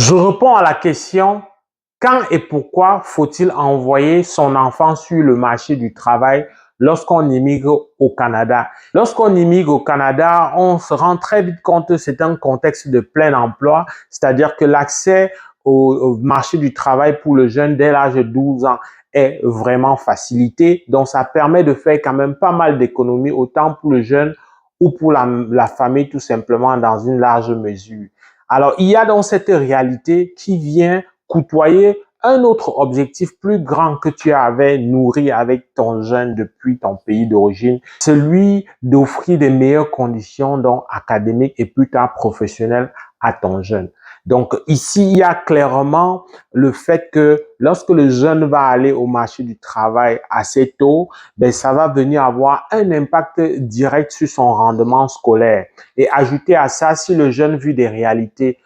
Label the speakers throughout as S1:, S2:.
S1: Je réponds à la question, quand et pourquoi faut-il envoyer son enfant sur le marché du travail lorsqu'on immigre au Canada? Lorsqu'on immigre au Canada, on se rend très vite compte que c'est un contexte de plein emploi, c'est-à-dire que l'accès au marché du travail pour le jeune dès l'âge de 12 ans est vraiment facilité. Donc, ça permet de faire quand même pas mal d'économies, autant pour le jeune ou pour la famille tout simplement dans une large mesure. Alors, il y a donc cette réalité qui vient côtoyer un autre objectif plus grand que tu avais nourri avec ton jeune depuis ton pays d'origine, celui d'offrir des meilleures conditions donc académiques et plus tard professionnelles à ton jeune. Donc ici, il y a clairement le fait que lorsque le jeune va aller au marché du travail assez tôt, ben, ça va venir avoir un impact direct sur son rendement scolaire. Et ajouter à ça, si le jeune vit des réalités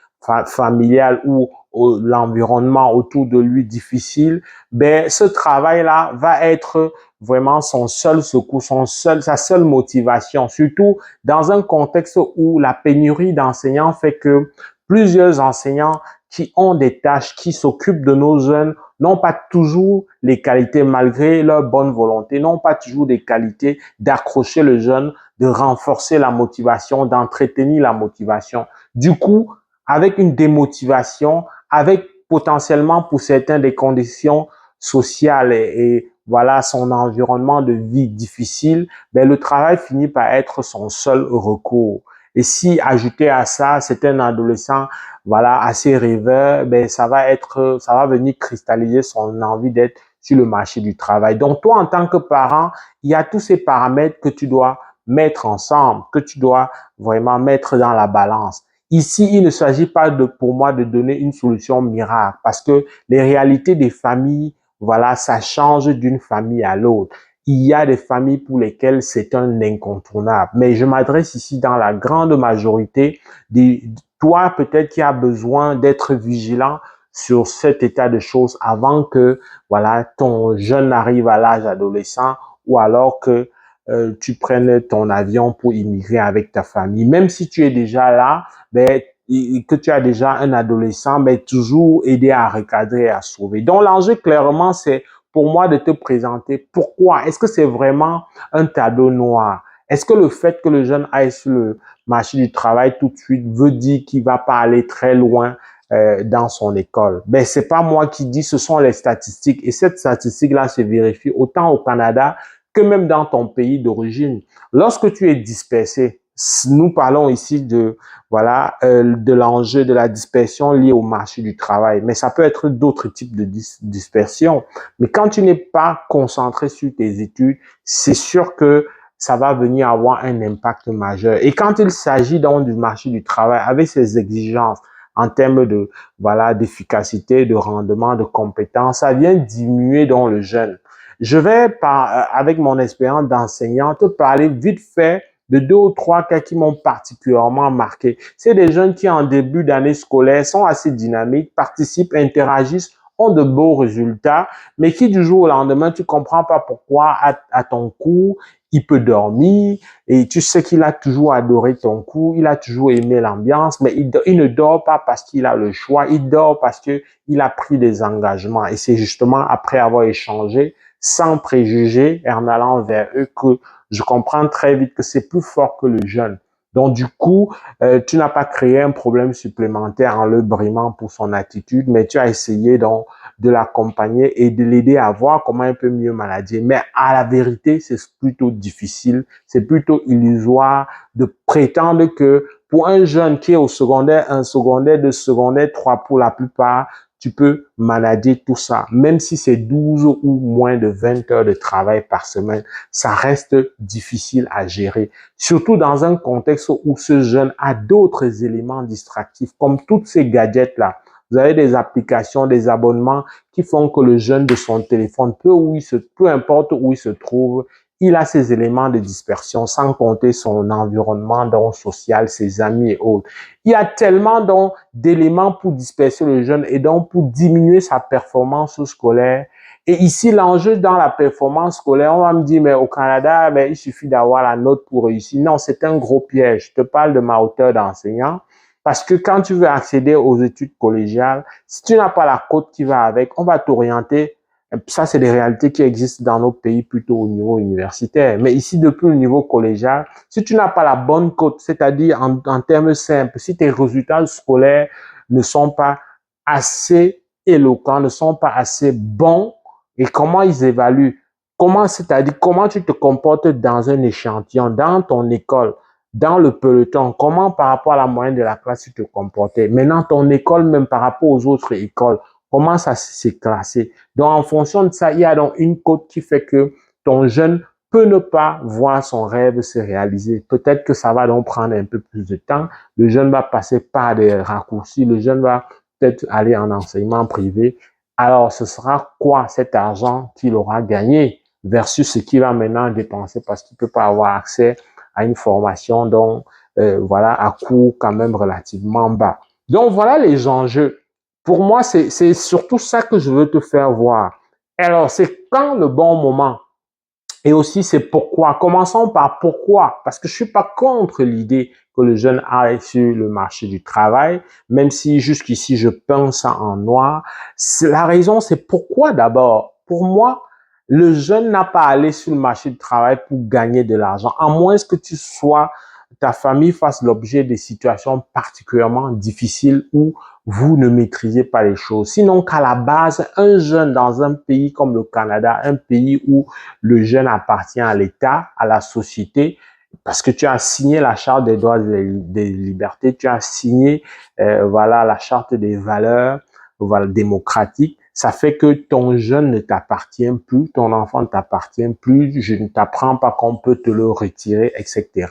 S1: familiales ou l'environnement autour de lui difficile, ben, ce travail-là va être vraiment son seul secours, sa seule motivation, surtout dans un contexte où la pénurie d'enseignants fait que plusieurs enseignants qui ont des tâches, qui s'occupent de nos jeunes, n'ont pas toujours les qualités, malgré leur bonne volonté, n'ont pas toujours des qualités d'accrocher le jeune, de renforcer la motivation, d'entretenir la motivation. Du coup, avec une démotivation, avec potentiellement pour certains des conditions sociales et voilà son environnement de vie difficile, ben le travail finit par être son seul recours. Et si ajouté à ça, c'est un adolescent voilà assez rêveur, ben ça va venir cristalliser son envie d'être sur le marché du travail. Donc toi en tant que parent, il y a tous ces paramètres que tu dois mettre ensemble, que tu dois vraiment mettre dans la balance. Ici, il ne s'agit pas pour moi de donner une solution miracle parce que les réalités des familles, voilà, ça change d'une famille à l'autre. Il y a des familles pour lesquelles c'est un incontournable. Mais je m'adresse ici dans la grande majorité des, toi peut-être qui as besoin d'être vigilant sur cet état de choses avant que, voilà, ton jeune arrive à l'âge adolescent ou alors que tu prennes ton avion pour immigrer avec ta famille. Même si tu es déjà là, ben, que tu as déjà un adolescent, ben, toujours aider à recadrer et à sauver. Donc, l'enjeu, clairement, c'est pour moi de te présenter pourquoi. Est-ce que c'est vraiment un tableau noir? Est-ce que le fait que le jeune aille sur le marché du travail tout de suite veut dire qu'il va pas aller très loin dans son école? Ben, c'est pas moi qui dis, ce sont les statistiques. Et cette statistique-là se vérifie autant au Canada que même dans ton pays d'origine. Lorsque tu es dispersé, nous parlons ici de voilà de l'enjeu de la dispersion liée au marché du travail, mais ça peut être d'autres types de dispersion. Mais quand tu n'es pas concentré sur tes études, c'est sûr que ça va venir avoir un impact majeur. Et quand il s'agit donc du marché du travail avec ses exigences en termes de voilà d'efficacité, de rendement, de compétences, ça vient diminuer dans le jeune. Je vais, avec mon expérience d'enseignant, te parler vite fait de 2 ou 3 cas qui m'ont particulièrement marqué. C'est des jeunes qui, en début d'année scolaire, sont assez dynamiques, participent, interagissent, ont de beaux résultats, mais qui, du jour au lendemain, tu comprends pas pourquoi, à ton cours, il peut dormir et tu sais qu'il a toujours adoré ton cours, il a toujours aimé l'ambiance, mais il ne dort pas parce qu'il a le choix, il dort parce que il a pris des engagements. Et c'est justement après avoir échangé sans préjugés et en allant vers eux que je comprends très vite que c'est plus fort que le jeune. Donc, du coup, tu n'as pas créé un problème supplémentaire en le brimant pour son attitude, mais tu as essayé donc de l'accompagner et de l'aider à voir comment il peut mieux manager. Mais à la vérité, c'est plutôt difficile, c'est plutôt illusoire de prétendre que pour un jeune qui est au secondaire 1, secondaire 2, secondaire 3, pour la plupart, tu peux manager tout ça. Même si c'est 12 ou moins de 20 heures de travail par semaine, ça reste difficile à gérer. Surtout dans un contexte où ce jeune a d'autres éléments distractifs, comme toutes ces gadgets-là. Vous avez des applications, des abonnements qui font que le jeune de son téléphone, peu importe où il se trouve, il a ces éléments de dispersion, sans compter son environnement donc, social, ses amis et autres. Il y a tellement donc d'éléments pour disperser le jeune et donc pour diminuer sa performance scolaire. Et ici, l'enjeu dans la performance scolaire, on va me dire, mais au Canada, il suffit d'avoir la note pour réussir. Non, c'est un gros piège. Je te parle de ma hauteur d'enseignant. Parce que quand tu veux accéder aux études collégiales, si tu n'as pas la cote qui va avec, on va t'orienter. Ça, c'est des réalités qui existent dans nos pays plutôt au niveau universitaire. Mais ici, depuis le niveau collégial, si tu n'as pas la bonne cote, c'est-à-dire en termes simples, si tes résultats scolaires ne sont pas assez éloquents, ne sont pas assez bons, et comment ils évaluent? Comment, c'est-à-dire comment tu te comportes dans un échantillon, dans ton école, dans le peloton, comment par rapport à la moyenne de la classe tu te comportais. Maintenant, ton école, même par rapport aux autres écoles, comment ça s'est classé. Donc, en fonction de ça, il y a donc une cote qui fait que ton jeune peut ne pas voir son rêve se réaliser. Peut-être que ça va donc prendre un peu plus de temps. Le jeune va passer par des raccourcis. Le jeune va peut-être aller en enseignement privé. Alors, ce sera quoi cet argent qu'il aura gagné versus ce qu'il va maintenant dépenser parce qu'il ne peut pas avoir accès à une formation donc voilà à coût quand même relativement bas. Donc voilà les enjeux. Pour moi, c'est surtout ça que je veux te faire voir. Alors, c'est quand le bon moment? Et aussi, c'est pourquoi. Commençons par pourquoi. Parce que je suis pas contre l'idée que le jeune aille sur le marché du travail, même si jusqu'ici, je peins ça en noir. La raison, c'est pourquoi d'abord. Pour moi, le jeune n'a pas à aller sur le marché du travail pour gagner de l'argent, à moins que tu sois, ta famille fasse l'objet de situations particulièrement difficiles où vous ne maîtrisez pas les choses. Sinon, qu'à la base, un jeune dans un pays comme le Canada, un pays où le jeune appartient à l'État, à la société, parce que tu as signé la charte des droits et des libertés, tu as signé voilà la charte des valeurs voilà, démocratiques. Ça fait que ton jeune ne t'appartient plus, ton enfant ne t'appartient plus, je ne t'apprends pas qu'on peut te le retirer, etc.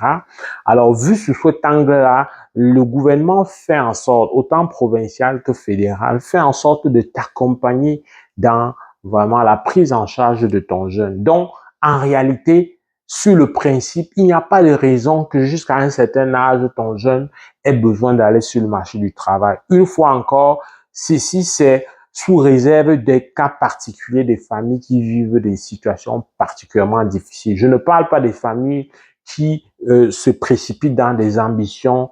S1: Alors, vu sous cet angle-là, le gouvernement fait en sorte, autant provincial que fédéral, fait en sorte de t'accompagner dans vraiment la prise en charge de ton jeune. Donc, en réalité, sur le principe, il n'y a pas de raison que jusqu'à un certain âge, ton jeune ait besoin d'aller sur le marché du travail. Une fois encore, ceci, c'est sous réserve des cas particuliers des familles qui vivent des situations particulièrement difficiles. Je ne parle pas des familles qui se précipitent dans des ambitions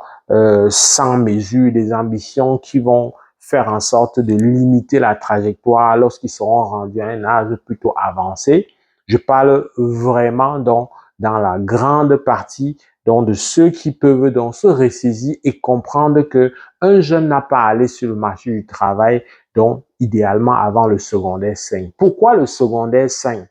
S1: sans mesure, des ambitions qui vont faire en sorte de limiter la trajectoire lorsqu'ils seront rendus à un âge plutôt avancé. Je parle vraiment donc dans la grande partie donc de ceux qui peuvent donc se ressaisir et comprendre que un jeune n'a pas à aller sur le marché du travail donc idéalement avant le secondaire 5. Pourquoi le secondaire 5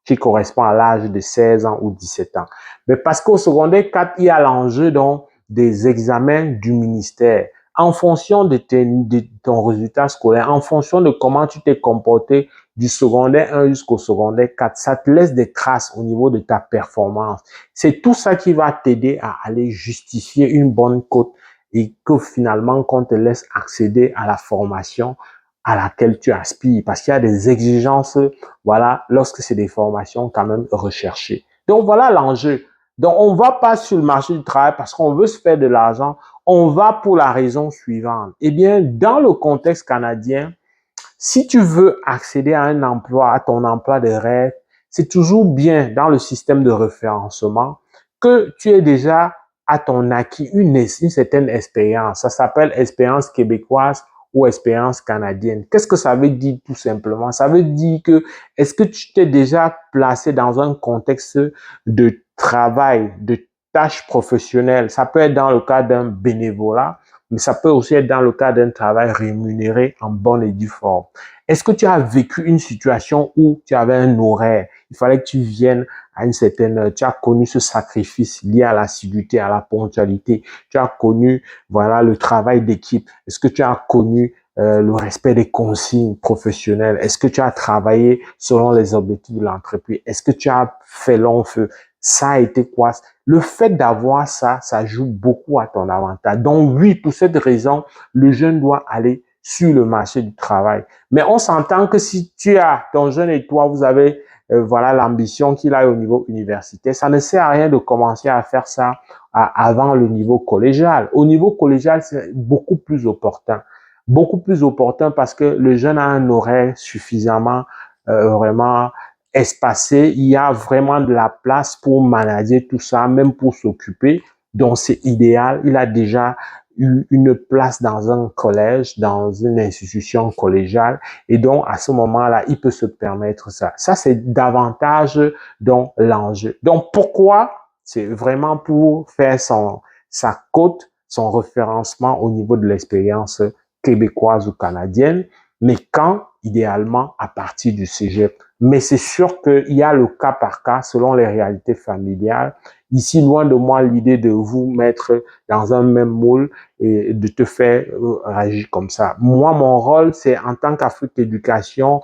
S1: qui correspond à l'âge de 16 ans ou 17 ans? Mais parce qu'au secondaire 4, il y a l'enjeu donc des examens du ministère. En fonction de ton résultat scolaire, en fonction de comment tu t'es comporté du secondaire 1 jusqu'au secondaire 4, ça te laisse des traces au niveau de ta performance. C'est tout ça qui va t'aider à aller justifier une bonne cote et que finalement qu'on te laisse accéder à la formation à laquelle tu aspires parce qu'il y a des exigences, voilà, lorsque c'est des formations quand même recherchées. Donc voilà l'enjeu. Donc on ne va pas sur le marché du travail parce qu'on veut se faire de l'argent, on va pour la raison suivante. Eh bien, dans le contexte canadien, si tu veux accéder à un emploi, à ton emploi de rêve, c'est toujours bien dans le système de référencement que tu aies déjà à ton acquis une certaine expérience. Ça s'appelle expérience québécoise ou expérience canadienne. Qu'est-ce que ça veut dire tout simplement? Ça veut dire que est-ce que tu t'es déjà placé dans un contexte de travail, de tâches professionnelles? Ça peut être dans le cas d'un bénévolat, mais ça peut aussi être dans le cas d'un travail rémunéré en bonne et due forme. Est-ce que tu as vécu une situation où tu avais un horaire, il fallait que tu viennes à une certaine heure, tu as connu ce sacrifice lié à l'assiduité, à la ponctualité, tu as connu voilà le travail d'équipe, est-ce que tu as connu le respect des consignes professionnelles, est-ce que tu as travaillé selon les objectifs de l'entreprise, est-ce que tu as fait long feu? Ça a été quoi? Le fait d'avoir ça, ça joue beaucoup à ton avantage. Donc oui, pour cette raison, le jeune doit aller sur le marché du travail. Mais on s'entend que si tu as ton jeune et toi, vous avez voilà l'ambition qu'il a au niveau universitaire, ça ne sert à rien de commencer à faire ça avant le niveau collégial. Au niveau collégial, c'est beaucoup plus opportun. Beaucoup plus opportun parce que le jeune a un horaire suffisamment vraiment espacé, il y a vraiment de la place pour manager tout ça, même pour s'occuper. Donc, c'est idéal. Il a déjà eu une place dans un collège, dans une institution collégiale, et donc à ce moment-là, il peut se permettre ça. Ça, c'est davantage donc l'enjeu. Donc pourquoi? C'est vraiment pour faire sa cote, son référencement au niveau de l'expérience québécoise ou canadienne, mais quand, idéalement, à partir du cégep. Mais c'est sûr qu'il y a le cas par cas selon les réalités familiales. Ici, loin de moi l'idée de vous mettre dans un même moule et de te faire réagir comme ça. Moi, mon rôle, c'est en tant qu'Afrique d'éducation,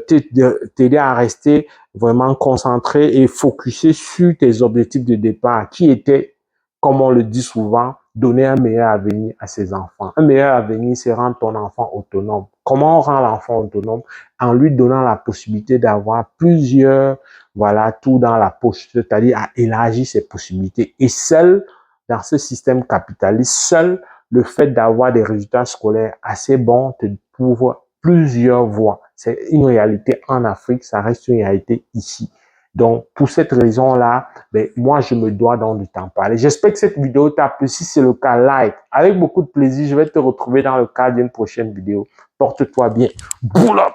S1: t'aider à rester vraiment concentré et focusé sur tes objectifs de départ qui étaient, comme on le dit souvent, donner un meilleur avenir à ses enfants. Un meilleur avenir, c'est rendre ton enfant autonome. Comment on rend l'enfant autonome? En lui donnant la possibilité d'avoir plusieurs, voilà, tout dans la poche, c'est-à-dire à élargir ses possibilités. Et seul, dans ce système capitaliste, seul le fait d'avoir des résultats scolaires assez bons te prouve plusieurs voies. C'est une réalité en Afrique, ça reste une réalité ici. Donc, pour cette raison-là, ben, moi, je me dois donc de t'en parler. J'espère que cette vidéo t'a plu. Si c'est le cas, like. Avec beaucoup de plaisir, je vais te retrouver dans le cadre d'une prochaine vidéo. Porte-toi bien. Pull up!